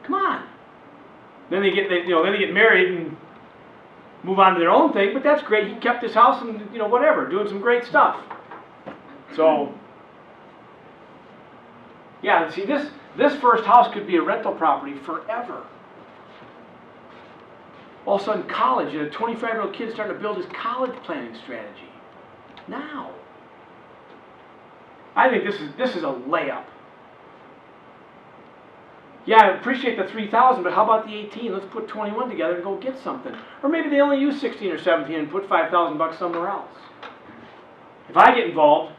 Come on. Then they get married and move on to their own thing, but that's great. He kept his house and, whatever, doing some great stuff. So, yeah, see, this first house could be a rental property forever. All of a sudden, college, a 25-year-old kid starting to build his college planning strategy. Now. I think this is a layup. Yeah, I appreciate the 3,000, but how about the 18? Let's put 21 together and go get something. Or maybe they only use 16 or 17 and put $5,000 somewhere else. If I get involved,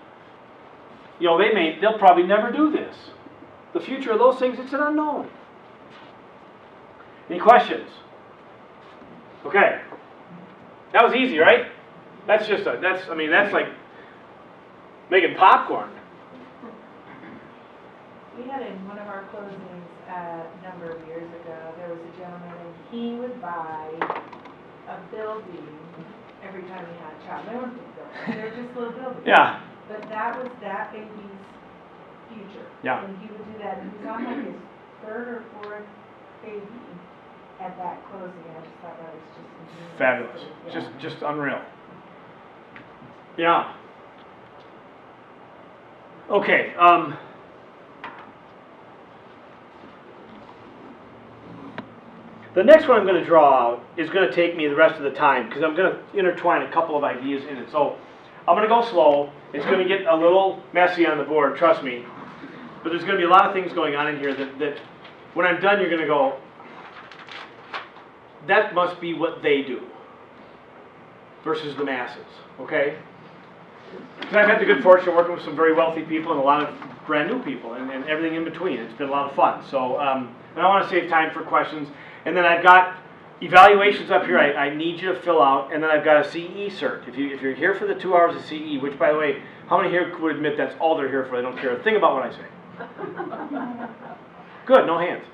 they'll probably never do this. The future of those things, it's an unknown. Any questions? Okay. That was easy, right? That's like making popcorn. We had in one of our closings a number of years ago, there was a gentleman and he would buy a building every time he had a child. They weren't big buildings, they were just little buildings. Yeah. But that was that baby's future. Yeah. And he would do that. And he was on like his third or fourth baby at that closing. I just thought that was just Fabulous. Yeah. Just unreal. Yeah. Okay. The next one I'm going to draw out is going to take me the rest of the time because I'm going to intertwine a couple of ideas in it. So I'm going to go slow. It's going to get a little messy on the board, trust me. But there's going to be a lot of things going on in here that when I'm done, you're going to go, that must be what they do versus the masses, okay? Because I've had the good fortune of working with some very wealthy people and a lot of brand new people and everything in between. It's been a lot of fun. So, and I want to save time for questions. And then I've got evaluations up here I need you to fill out, and then I've got a CE cert. If you're here for the 2 hours of CE, which by the way, how many here would admit that's all they're here for? They don't care a thing about what I say. Good, no hands.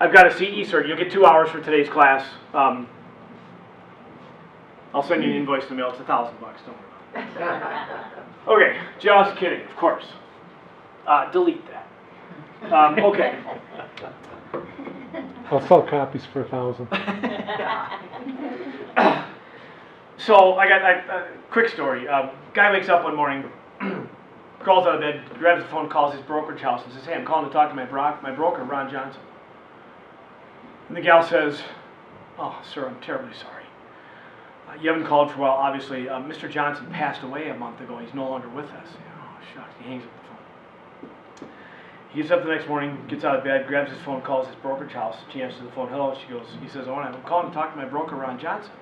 I've got a CE cert. You'll get 2 hours for today's class. I'll send you an invoice in the mail. It's $1,000. Don't worry about it. Okay, just kidding, of course. Delete that. Okay. I'll sell copies for 1,000. So I got a quick story. Guy wakes up one morning, crawls out of bed, grabs the phone, calls his brokerage house, and says, "Hey, I'm calling to talk to my broker, Ron Johnson." And the gal says, "Oh, sir, I'm terribly sorry. You haven't called for a while. Obviously, Mr. Johnson passed away a month ago. He's no longer with us." Oh, shucks. He hangs up the phone. He gets up the next morning, gets out of bed, grabs his phone, calls his brokerage house. She answers the phone. "Hello." He says, "Oh, I'm calling to talk to my broker, Ron Johnson."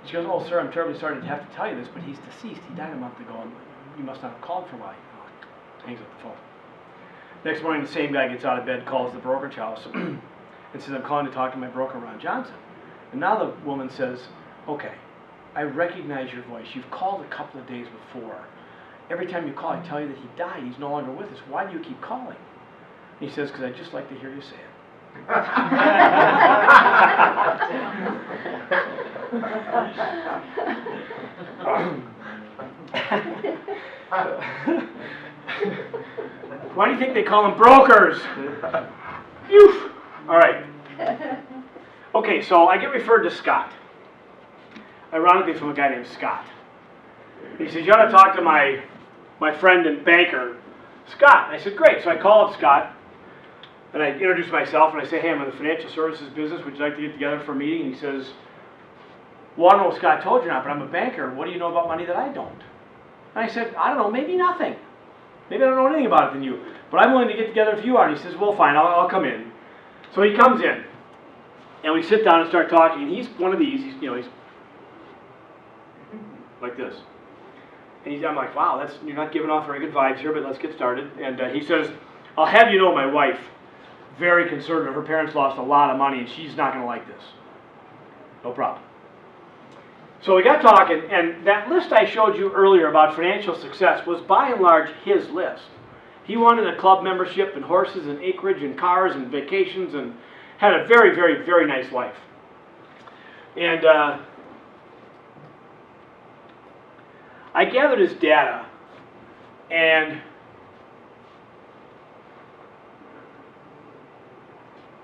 She goes, "Oh, sir, I'm terribly sorry to have to tell you this, but he's deceased. He died a month ago, and you must not have called for a while." Hangs up the phone. Next morning, the same guy gets out of bed, calls the brokerage house, and says, "I'm calling to talk to my broker, Ron Johnson." And now the woman says, "Okay, I recognize your voice. You've called a couple of days before. Every time you call, I tell you that he died. He's no longer with us. Why do you keep calling?" And he says, "Because I'd just like to hear you say it." Why do you think they call them brokers? Phew. All right. Okay, so I get referred to Scott. Ironically, from a guy named Scott. He says, "You ought to talk to my friend and banker, Scott." I said, "Great." So I call up Scott, and I introduce myself, and I say, "Hey, I'm in the financial services business. Would you like to get together for a meeting?" And he says, "Well, I don't know what Scott told you or not, but I'm a banker. What do you know about money that I don't?" And I said, "I don't know, maybe nothing. Maybe I don't know anything about it than you. But I'm willing to get together if you are." And he says, "Well, fine, I'll come in." So he comes in, and we sit down and start talking. And he's one of these, he's like this. And I'm like, "Wow, you're not giving off very good vibes here, but let's get started." And he says, "I'll have you know, my wife, very conservative. Her parents lost a lot of money, and she's not going to like this." No problem. So we got talking, and that list I showed you earlier about financial success was by and large his list. He wanted a club membership and horses and acreage and cars and vacations and had a very, very, very nice life. And I gathered his data, and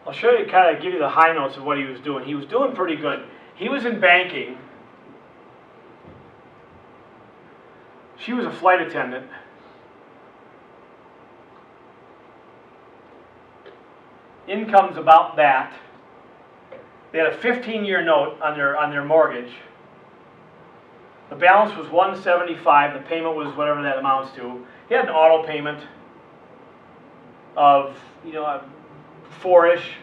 I'll show you, kind of give you the high notes of what he was doing. He was doing pretty good. He was in banking. She was a flight attendant. Income's about that. They had a 15-year note on their mortgage. The balance was $175. The payment was whatever that amounts to. He had an auto payment of, $4-ish,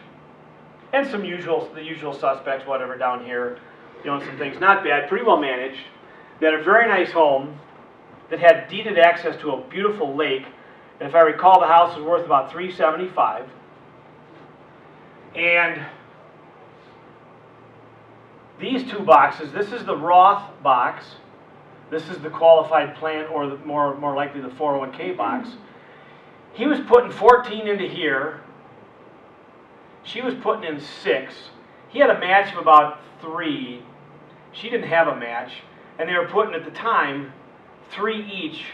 and the usual suspects, whatever down here, and some things. Not bad, pretty well managed. They had a very nice home that had deeded access to a beautiful lake, and if I recall, the house was worth about $375. And these two boxes, this is the Roth box, this is the qualified plan, or the more likely the 401k box. He was putting 14 into here. She was putting in 6. He had a match of about 3. She didn't have a match, and they were putting at the time 3 each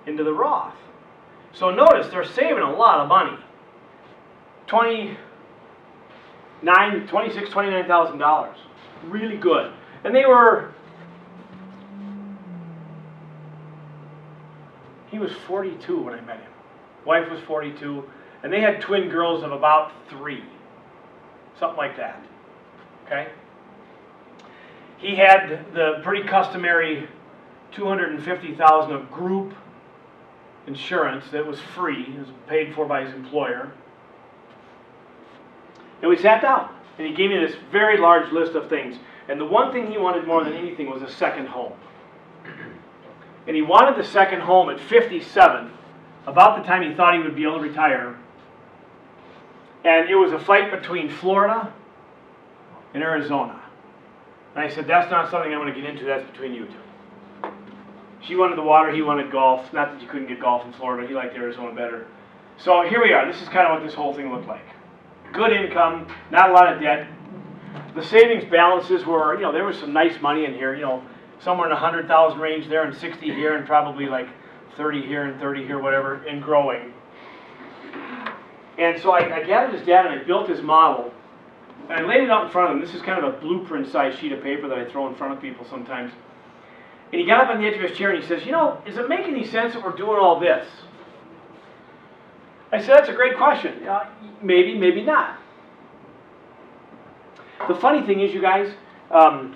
into the Roth. So notice they're saving a lot of money. $29,000. Really good. And he was 42 when I met him. Wife was 42, and they had twin girls of about 3. Something like that. Okay? He had the pretty customary $250,000 of group insurance that was free. It was paid for by his employer. And we sat down, and he gave me this very large list of things. And the one thing he wanted more than anything was a second home. And he wanted the second home at 57, about the time he thought he would be able to retire. And it was a fight between Florida and Arizona. And I said, that's not something I'm going to get into, that's between you two. She wanted the water, he wanted golf. Not that you couldn't get golf in Florida, he liked Arizona better. So here we are, this is kind of what this whole thing looked like. Good income, not a lot of debt. The savings balances were, there was some nice money in here, somewhere in the 100,000 range there, and 60 here, and probably like 30 here and 30 here, whatever, and growing. And so I gathered his data and I built his model, and I laid it out in front of him. This is kind of a blueprint-sized sheet of paper that I throw in front of people sometimes. And he got up on the edge of his chair and he says, does it make any sense that we're doing all this? I said, that's a great question. Maybe, maybe not. The funny thing is, you guys, who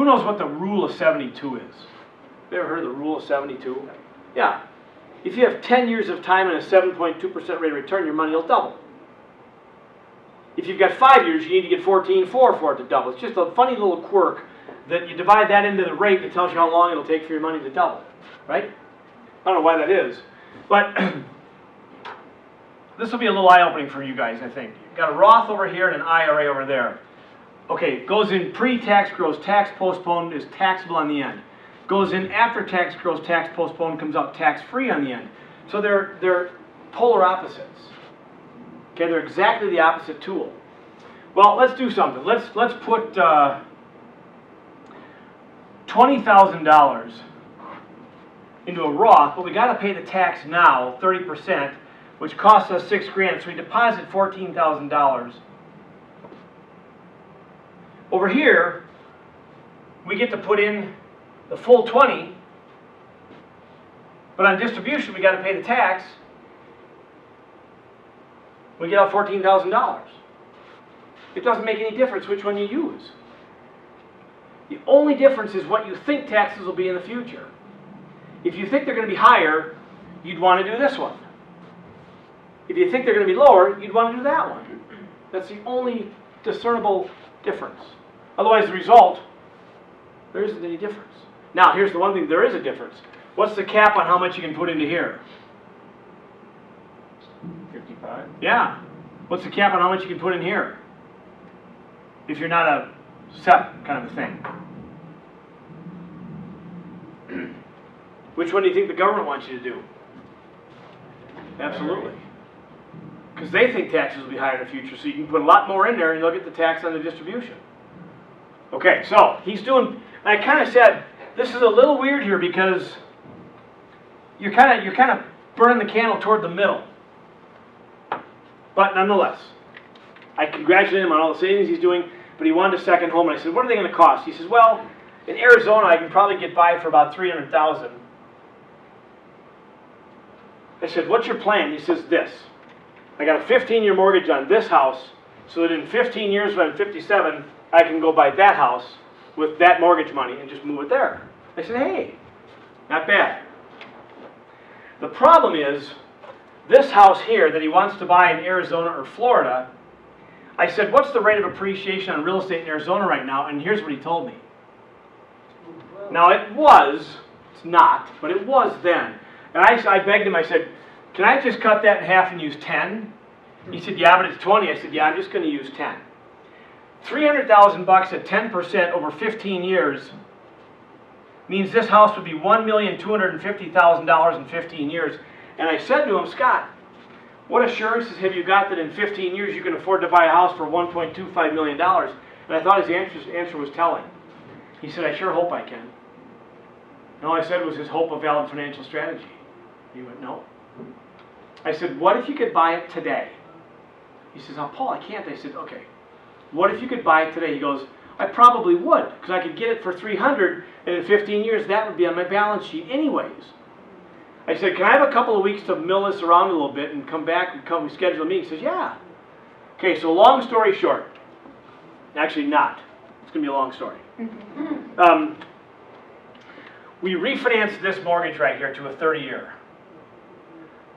knows what the rule of 72 is? You ever heard of the rule of 72? Yeah. If you have 10 years of time and a 7.2% rate of return, your money will double. If you've got 5 years, you need to get 14.4 for it to double. It's just a funny little quirk that you divide that into the rate that tells you how long it'll take for your money to double. Right? I don't know why that is. But this will be a little eye-opening for you guys, I think. You've got a Roth over here and an IRA over there. Okay, goes in pre-tax, gross tax postponed, is taxable on the end. Goes in after tax, gross tax postponed, comes out tax-free on the end. So they're polar opposites. Okay, they're exactly the opposite tool. Well, let's do something. Let's put $20,000 into a Roth, but we got to pay the tax now, 30%, which costs us $6,000. So we deposit $14,000. Over here, we get to put in the full 20, but on distribution, we got to pay the tax. We get out $14,000. It doesn't make any difference which one you use. The only difference is what you think taxes will be in the future. If you think they're going to be higher, you'd want to do this one. If you think they're going to be lower, you'd want to do that one. That's the only discernible difference. Otherwise, the result, there isn't any difference. Now, here's the one thing, there is a difference. What's the cap on how much you can put into here? 55? Yeah. What's the cap on how much you can put in here? If you're not a SEP kind of a thing. Which one do you think the government wants you to do? Absolutely. Because they think taxes will be higher in the future, so you can put a lot more in there and they'll get the tax on the distribution. Okay, so he's doing, I kind of said, this is a little weird here because you're kind of burning the candle toward the middle. But nonetheless, I congratulated him on all the savings he's doing, but he wanted a second home, and I said, what are they going to cost? He says, well, in Arizona, I can probably get by for about $300,000. I said, what's your plan? He says, this. I got a 15-year mortgage on this house, so that in 15 years when I'm 57, I can go buy that house with that mortgage money and just move it there. I said, hey, not bad. The problem is, this house here that he wants to buy in Arizona or Florida, I said, what's the rate of appreciation on real estate in Arizona right now? And here's what he told me. Now it's not, but it was then. And I begged him, I said, can I just cut that in half and use 10? He said, yeah, but it's 20. I said, yeah, I'm just going to use 10. $300,000 at 10% over 15 years means this house would be $1,250,000 in 15 years. And I said to him, Scott, what assurances have you got that in 15 years you can afford to buy a house for $1.25 million? And I thought his answer was telling. He said, I sure hope I can. And all I said was, his hope a valid financial strategy? He went, no. I said, what if you could buy it today? He says, oh, Paul, I can't. I said, okay. What if you could buy it today? He goes, I probably would, because I could get it for $300, and in 15 years that would be on my balance sheet anyways. I said, can I have a couple of weeks to mill this around a little bit and come back and we schedule a meeting? He says, yeah. Okay, so long story short. Actually not. It's going to be a long story. We refinanced this mortgage right here to a 30-year.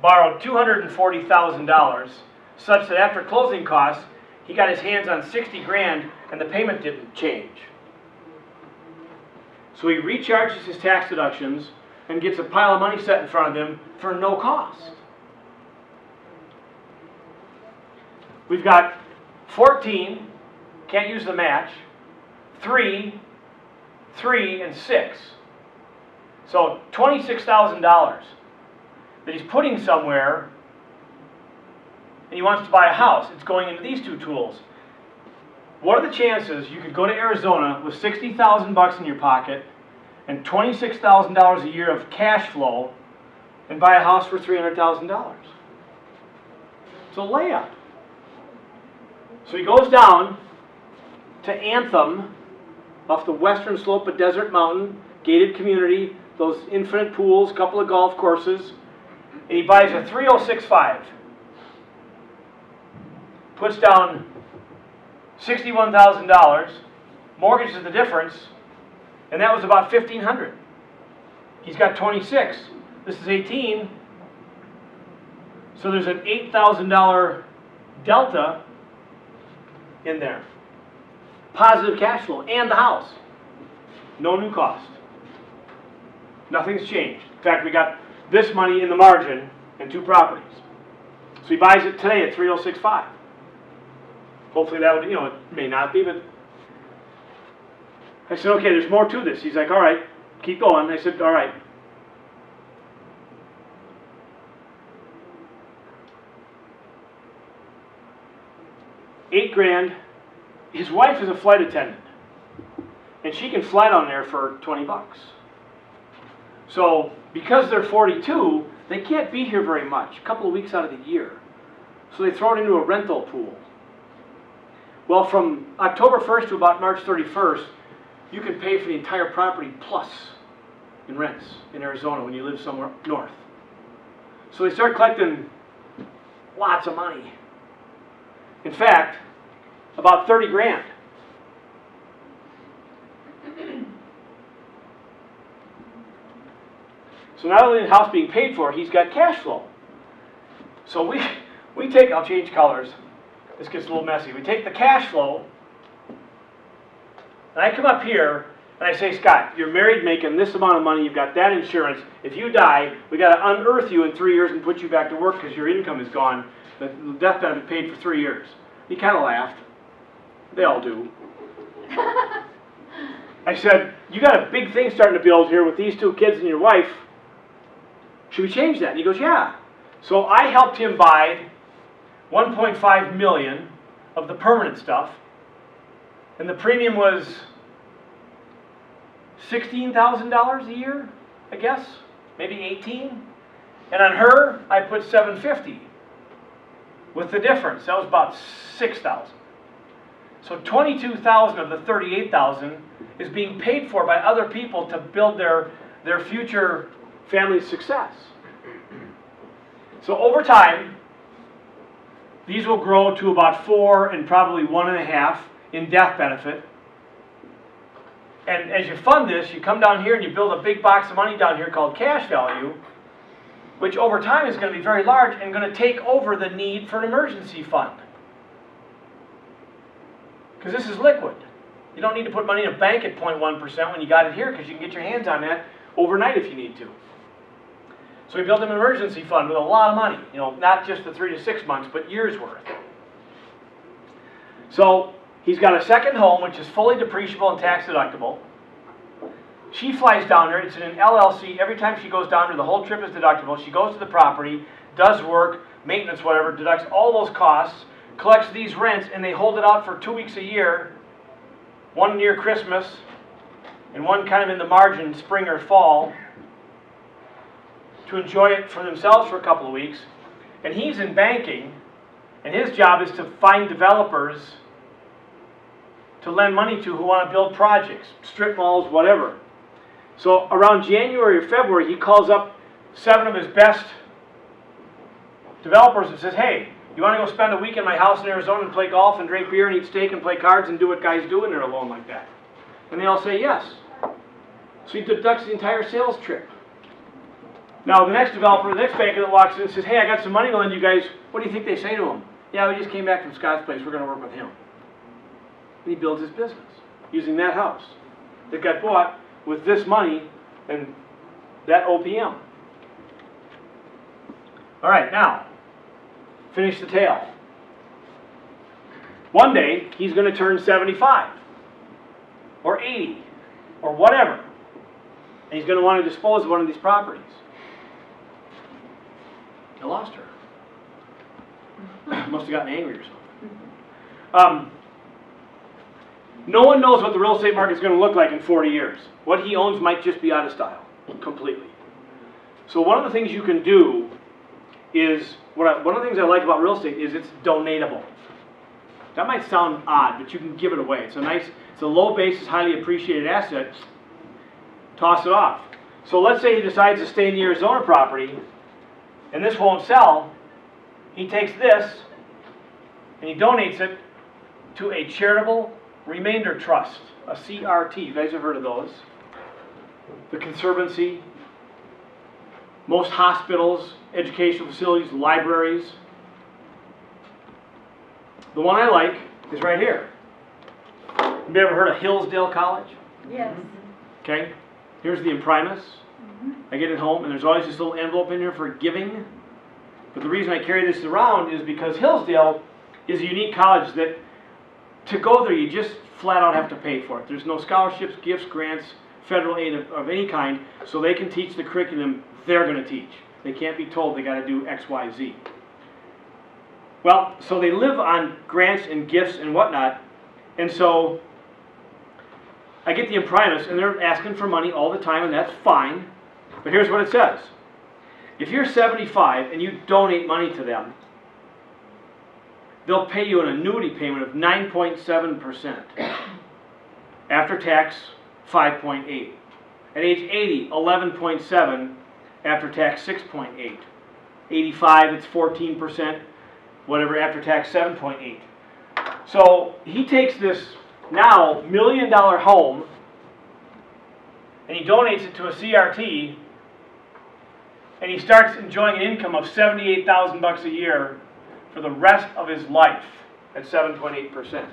Borrowed $240,000, such that after closing costs, he got his hands on 60 grand and the payment didn't change. So he recharges his tax deductions and gets a pile of money set in front of him for no cost. We've got 14, can't use the match, 3, 3, and 6. So $26,000 that he's putting somewhere, and he wants to buy a house. It's going into these two tools. What are the chances you could go to Arizona with $60,000 in your pocket and $26,000 a year of cash flow and buy a house for $300,000? It's a layup. So he goes down to Anthem, off the western slope of Desert Mountain, gated community, those infinite pools, couple of golf courses, and he buys a 3065. Puts down $61,000, mortgages the difference, and that was about $1,500. He's got 26. This is 18. So there's an $8,000 delta in there. Positive cash flow, and the house. No new cost. Nothing's changed. In fact, we got this money in the margin and 2 properties. So he buys it today at 3065. Hopefully that would, it may not be, but I said, okay, there's more to this. He's like, all right, keep going. I said, all right. $8 grand. His wife is a flight attendant, and she can fly down there for 20 bucks. So because they're 42, they can't be here very much, a couple of weeks out of the year. So they throw it into a rental pool. Well, from October 1st to about March 31st, you can pay for the entire property plus in rents in Arizona when you live somewhere north. So they start collecting lots of money. In fact, about 30 grand. So not only is the house being paid for, he's got cash flow. So we take, I'll change colors. This gets a little messy. We take the cash flow, and I come up here, and I say, Scott, you're married making this amount of money, you've got that insurance. If you die, we got to unearth you in 3 years and put you back to work because your income is gone. The death benefit paid for 3 years. He kind of laughed. They all do. I said, you got a big thing starting to build here with these 2 kids and your wife. Should we change that? And he goes, yeah. So I helped him buy $1.5 million of the permanent stuff, and the premium was $16,000 a year, I guess, maybe 18. And on her, I put $750. with the difference. That was about 6,000. So 22,000 of the 38,000 is being paid for by other people to build their future family's success. So over time, these will grow to about 4 and probably 1.5 in death benefit. And as you fund this, you come down here and you build a big box of money down here called cash value, which over time is going to be very large and going to take over the need for an emergency fund. Because this is liquid. You don't need to put money in a bank at 0.1% when you got it here, because you can get your hands on that overnight if you need to. So we built an emergency fund with a lot of money, not just the 3 to 6 months, but years worth. So he's got a second home, which is fully depreciable and tax deductible. She flies down there. It's in an LLC. Every time she goes down there, the whole trip is deductible. She goes to the property, does work, maintenance, whatever, deducts all those costs, collects these rents, and they hold it out for 2 weeks a year, one near Christmas, and one kind of in the margin, spring or fall, to enjoy it for themselves for a couple of weeks. And he's in banking, and his job is to find developers to lend money to who want to build projects, strip malls, whatever. So around January or February, he calls up 7 of his best developers and says, hey, you want to go spend a week in my house in Arizona and play golf and drink beer and eat steak and play cards and do what guys do when they're alone like that? And they all say yes. So he deducts the entire sales trip. Now the next developer, the next banker that walks in and says, hey, I got some money to lend you guys. What do you think they say to him? Yeah, we just came back from Scott's place. We're going to work with him. And he builds his business using that house that got bought with this money and that OPM. All right, now, finish the tale. One day, he's going to turn 75 or 80 or whatever. And he's going to want to dispose of one of these properties. I lost her. Must have gotten angry or something. No one knows what the real estate market is going to look like in 40 years. What he owns might just be out of style completely. So one of the things you can do is, one of the things I like about real estate is it's donatable. That might sound odd, but you can give it away. It's a low basis, highly appreciated asset. Toss it off. So let's say he decides to stay in the Arizona property, and this won't sell. He takes this, and he donates it to a charitable remainder trust, a CRT. You guys have heard of those. The Conservancy, most hospitals, educational facilities, libraries. The one I like is right here. Have you ever heard of Hillsdale College? Yes. Okay. Here's the imprimis. I get it home, and there's always this little envelope in here for giving. But the reason I carry this around is because Hillsdale is a unique college that to go there, you just flat out have to pay for it. There's no scholarships, gifts, grants, federal aid of any kind, so they can teach the curriculum they're going to teach. They can't be told they got to do X, Y, Z. Well, so they live on grants and gifts and whatnot, and so I get the imprimis, and they're asking for money all the time, and that's fine. But here's what it says. If you're 75 and you donate money to them, they'll pay you an annuity payment of 9.7%. After tax, 5.8. At age 80, 11.7. After tax, 6.8. 85, it's 14%. Whatever, after tax, 7.8. So he takes this now $1 million home and he donates it to a CRT, and he starts enjoying an income of $78,000 a year for the rest of his life at 7.8%.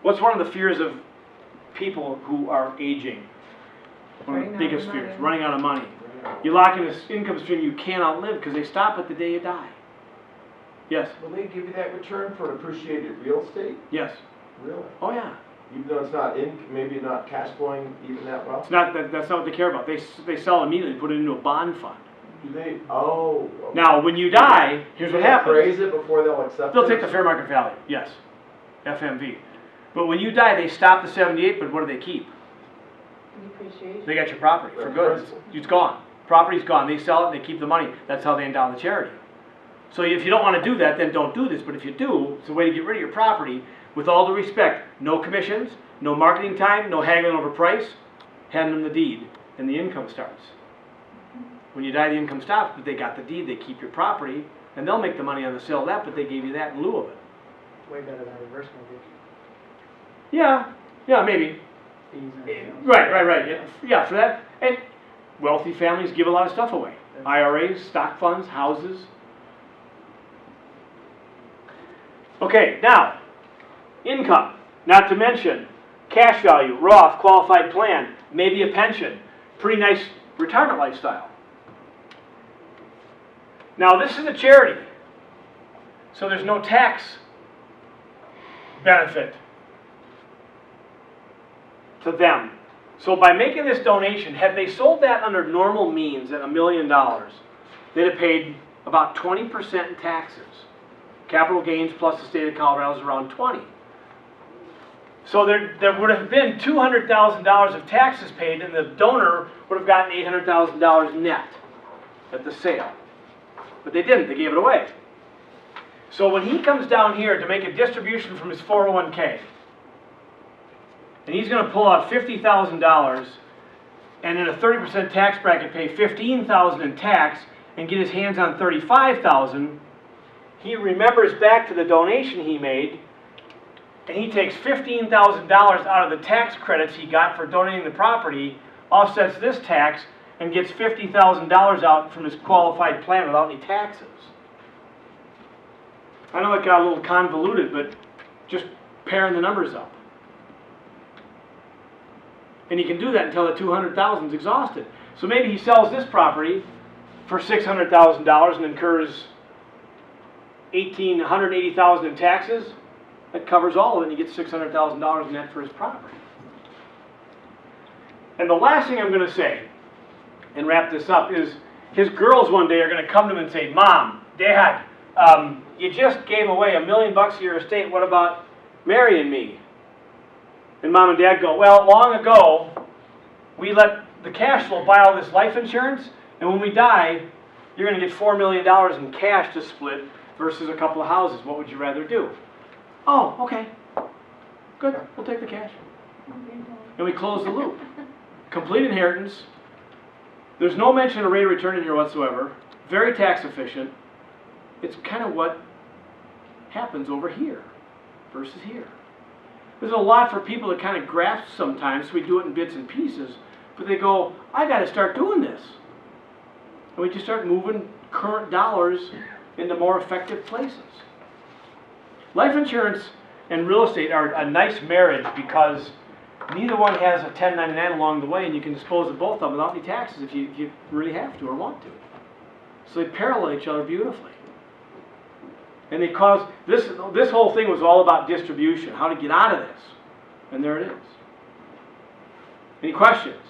What's one of the fears of people who are aging? One of the biggest fears, running out of money. You lock in this income stream you can't outlive because they stop it the day you die. Yes? Will they give you that return for appreciated real estate? Yes. Really? Oh yeah. Even though it's not maybe not cash flowing even that well? It's not that's not what they care about. They sell immediately, put it into a bond fund. Do they? Oh. Okay. Now, when you die, here's what happens. Appraise it before they'll accept it? They'll take the fair market value, yes. FMV. But when you die, they stop the 78, but what do they keep? Depreciation. They got your property for good. It's gone. Property's gone. They sell it and they keep the money. That's how they endow the charity. So if you don't want to do that, then don't do this. But if you do, it's a way to get rid of your property. With all due respect, no commissions, no marketing time, no haggling over price. Hand them the deed, and the income starts. When you die, the income stops, but they got the deed. They keep your property, and they'll make the money on the sale of that, but they gave you that in lieu of it. Way better than a reverse mortgage. Yeah, maybe. Fees and everything else. Right. Yeah, for that. And wealthy families give a lot of stuff away. Yeah. IRAs, stock funds, houses. Okay, now, income. Not to mention cash value, Roth, qualified plan, maybe a pension. Pretty nice retirement lifestyle. Now, this is a charity, so there's no tax benefit to them. So by making this donation, had they sold that under normal means at $1 million, they'd have paid about 20% in taxes. Capital gains plus the state of Colorado is around 20. So there would have been $200,000 of taxes paid, and the donor would have gotten $800,000 net at the sale. But they didn't, they gave it away. So when he comes down here to make a distribution from his 401k, and he's going to pull out $50,000 and in a 30% tax bracket pay $15,000 in tax and get his hands on $35,000, he remembers back to the donation he made, and he takes $15,000 out of the tax credits he got for donating the property, offsets this tax, and gets $50,000 out from his qualified plan without any taxes. I know it got a little convoluted, but just pairing the numbers up. And he can do that until the $200,000 is exhausted. So maybe he sells this property for $600,000 and incurs $180,000 in taxes. That covers all of it, and he gets $600,000 net for his property. And the last thing I'm going to say, and wrap this up, is his girls one day are going to come to him and say, Mom, Dad, you just gave away $1 million of your estate. What about marrying me? And Mom and Dad go, well, long ago, we let the cash flow buy all this life insurance, and when we die, you're going to get $4 million in cash to split versus a couple of houses. What would you rather do? Oh, okay. Good, we'll take the cash. And we close the loop. Complete inheritance. There's no mention of rate of return in here whatsoever. Very tax efficient. It's kind of what happens over here versus here. There's a lot for people to kind of grasp sometimes, so we do it in bits and pieces, but they go, I got to start doing this. And we just start moving current dollars into more effective places. Life insurance and real estate are a nice marriage because neither one has a 1099 along the way, and you can dispose of both of them without any taxes if you really have to or want to. So they parallel each other beautifully. And they cause, this whole thing was all about distribution, how to get out of this. And there it is. Any questions?